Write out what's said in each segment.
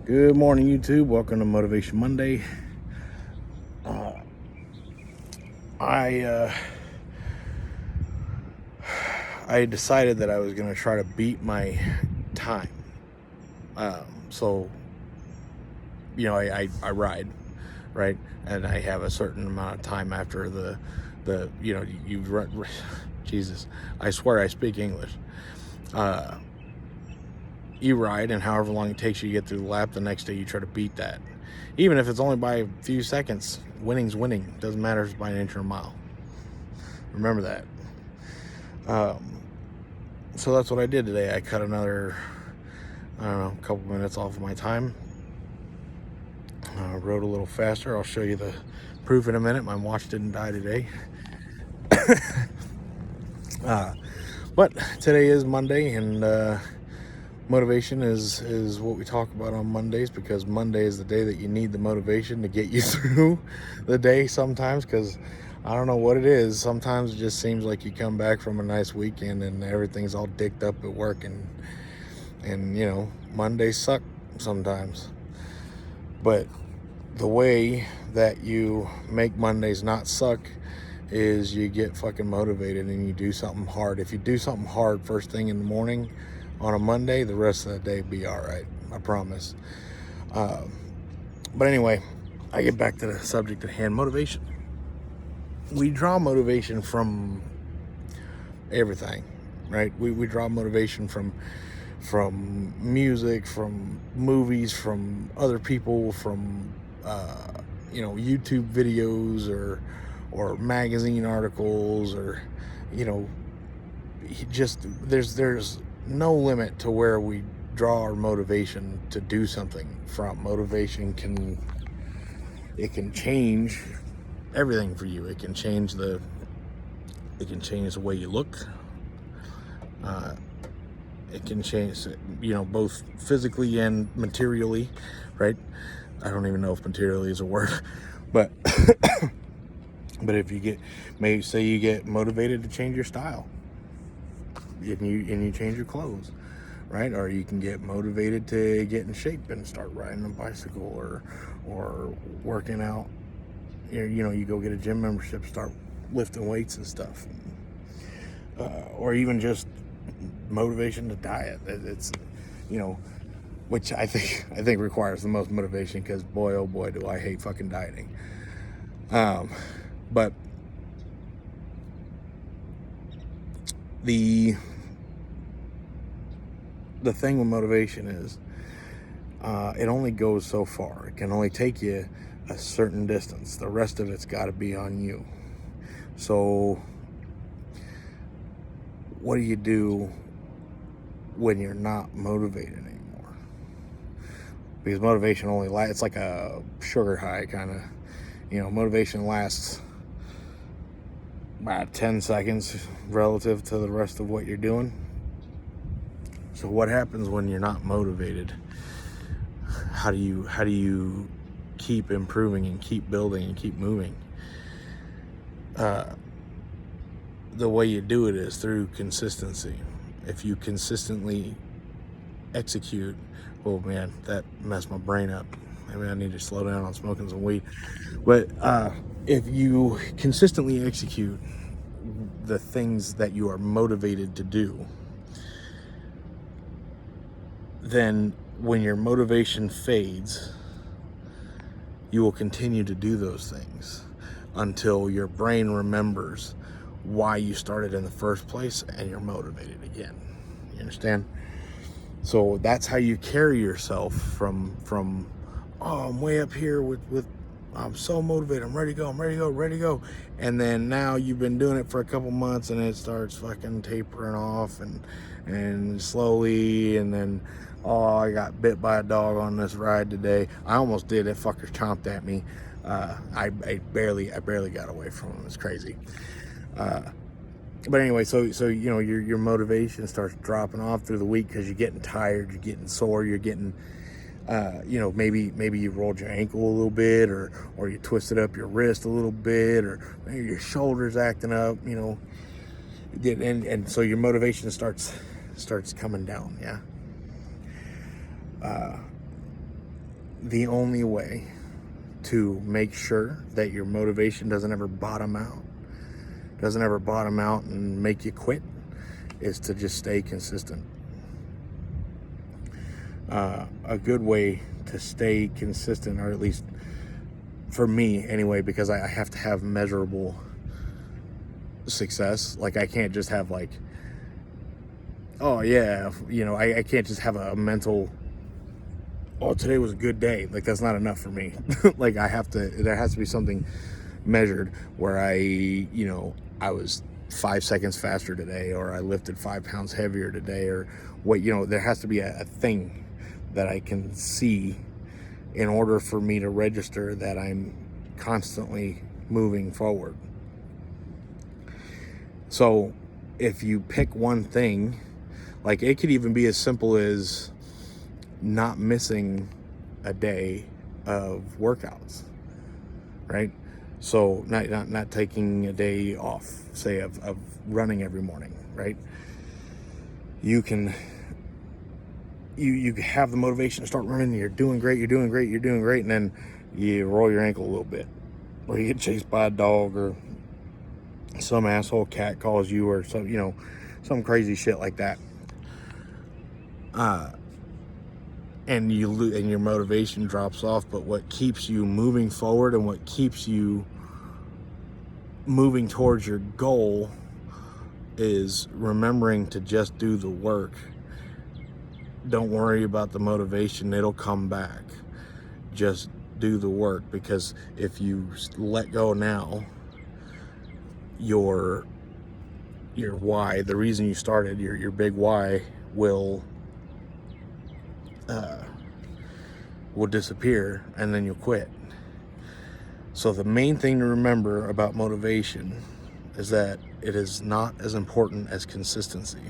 Good morning, YouTube. Welcome to Motivation Monday. I I decided that I was going to try to beat my time. So I ride, right, and I have a certain amount of time after the you run. Jesus, I swear I speak English. You ride, and however long it takes you to get through the lap, the next day you try to beat that. Even if it's only by a few seconds, winning's winning. Doesn't matter if it's by an inch or a mile. Remember that. So that's what I did today. I cut another, a couple minutes off of my time. Rode a little faster. I'll show you the proof in a minute. My watch didn't die today. But today is Monday, and motivation is what we talk about on Mondays, because Monday is the day that you need the motivation to get you through the day sometimes, because I don't know what it is. Sometimes it just seems like you come back from a nice weekend and everything's all dicked up at work, and Mondays suck sometimes. But the way that you make Mondays not suck is you get fucking motivated and you do something hard. If you do something hard first thing in the morning on a Monday, the rest of the day be all right. I promise. But anyway, I get back to the subject at hand, motivation. We draw motivation from everything, right? We draw motivation from music, from movies, from other people, from YouTube videos or magazine articles, or just there's no limit to where we draw our motivation to do something from. Motivation can change everything for you. It can change the way you look. It can change, both physically and materially, right? I don't even know if materially is a word, but but if you get motivated to change your style, and you change your clothes, right? Or you can get motivated to get in shape and start riding a bicycle, or working out. You go get a gym membership, start lifting weights and stuff, or even just motivation to diet. It's which I think requires the most motivation, because boy, oh boy, do I hate fucking dieting. But the thing with motivation is, it only goes so far. It can only take you a certain distance. The rest of it's got to be on you. So what do you do when you're not motivated anymore? Because motivation only lasts, it's like a sugar high kind of, motivation lasts about 10 seconds relative to the rest of what you're doing. So what happens when you're not motivated? How do you keep improving and keep building and keep moving? The way you do it is through consistency. If you consistently execute, oh man, that messed my brain up. Maybe I need to slow down on smoking some weed. But if you consistently execute the things that you are motivated to do, then when your motivation fades, you will continue to do those things until your brain remembers why you started in the first place and you're motivated again. You understand? So that's how you carry yourself from oh, I'm way up here with I'm so motivated, I'm ready to go. And then now you've been doing it for a couple months and it starts fucking tapering off and slowly, and then, oh, I got bit by a dog on this ride today. I almost did. That fucker chomped at me. I barely got away from him. It's crazy. But anyway, so your motivation starts dropping off through the week because you're getting tired, you're getting sore, you're getting maybe you rolled your ankle a little bit, or you twisted up your wrist a little bit, or maybe your shoulder's acting up, and so your motivation starts coming down. Yeah. the only way to make sure that your motivation doesn't ever bottom out, and make you quit, is to just stay consistent. A good way to stay consistent, or at least for me anyway, because I have to have measurable success. Like, I can't just have like, oh yeah, I can't just have a mental, oh, today was a good day. Like, that's not enough for me. Like, there has to be something measured where I was 5 seconds faster today, or I lifted 5 pounds heavier today, or what, there has to be a thing that I can see in order for me to register that I'm constantly moving forward. So if you pick one thing, like, it could even be as simple as not missing a day of workouts, right? So not taking a day off, say, of running every morning, right? You can you have the motivation to start running, you're doing great, and then you roll your ankle a little bit, or you get chased by a dog, or some asshole cat calls you, or some crazy shit like that. And your motivation drops off. But what keeps you moving forward, and what keeps you moving towards your goal, is remembering to just do the work. Don't worry about the motivation, it'll come back. Just do the work, because if you let go now, your why, the reason you started, your big why, will disappear, and then you'll quit. So the main thing to remember about motivation is that it is not as important as consistency.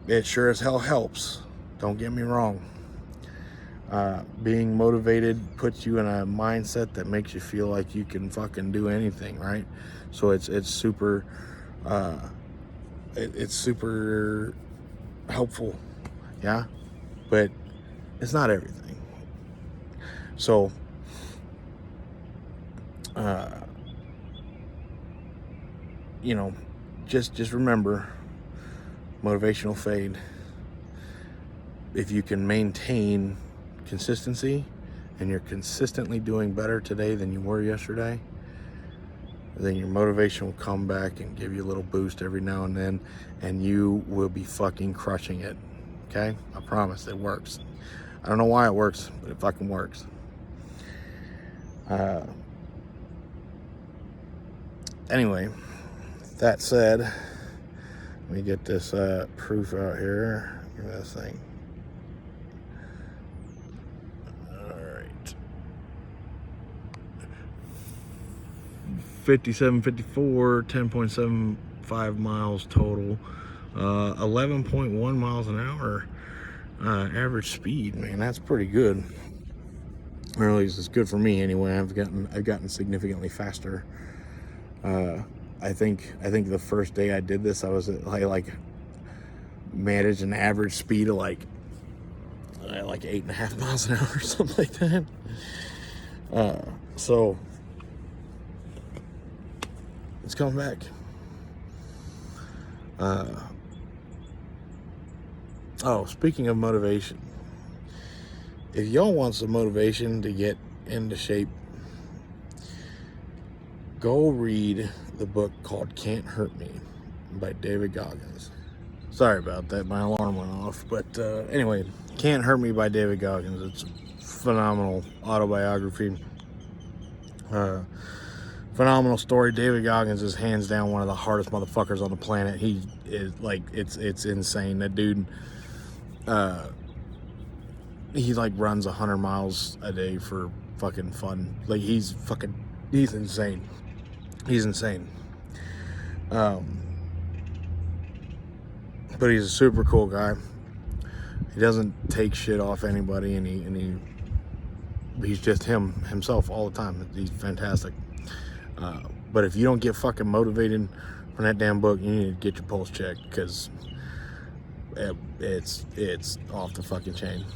It sure as hell helps, don't get me wrong. Being motivated puts you in a mindset that makes you feel like you can fucking do anything, right? So it's super it's super helpful, yeah, but it's not everything. So just remember, motivation will fade. If you can maintain consistency, and you're consistently doing better today than you were yesterday, then your motivation will come back and give you a little boost every now and then, and you will be fucking crushing it. Okay? I promise, it works. I don't know why it works, but it fucking works. Anyway, that said, let me get this proof out here. Give me this thing. Alright. 5754, 10.75 miles total. 11.1 miles an hour average speed. Man, that's pretty good. Or at least it's good for me anyway. I've gotten significantly faster. I think the first day I did this, I was at like managed an average speed of like 8.5 miles an hour or something like that. So it's coming back. Speaking of motivation, if y'all want some motivation to get into shape, go read the book called Can't Hurt Me by David Goggins. Sorry about that, my alarm went off. But anyway, Can't Hurt Me by David Goggins. It's a phenomenal autobiography. Phenomenal story. David Goggins is hands down one of the hardest motherfuckers on the planet. He is like, it's insane. That dude, he like runs 100 miles a day for fucking fun. Like, he's insane. He's insane. But he's a super cool guy. He doesn't take shit off anybody, and he's just himself all the time. He's fantastic. But if you don't get fucking motivated from that damn book, you need to get your pulse checked, because it's off the fucking chain.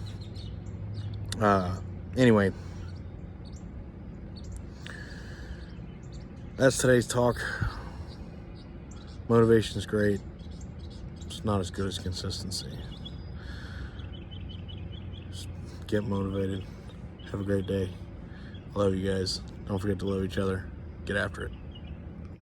Anyway, that's today's talk. Motivation is great. It's not as good as consistency. Just get motivated. Have a great day. I love you guys. Don't forget to love each other. Get after it.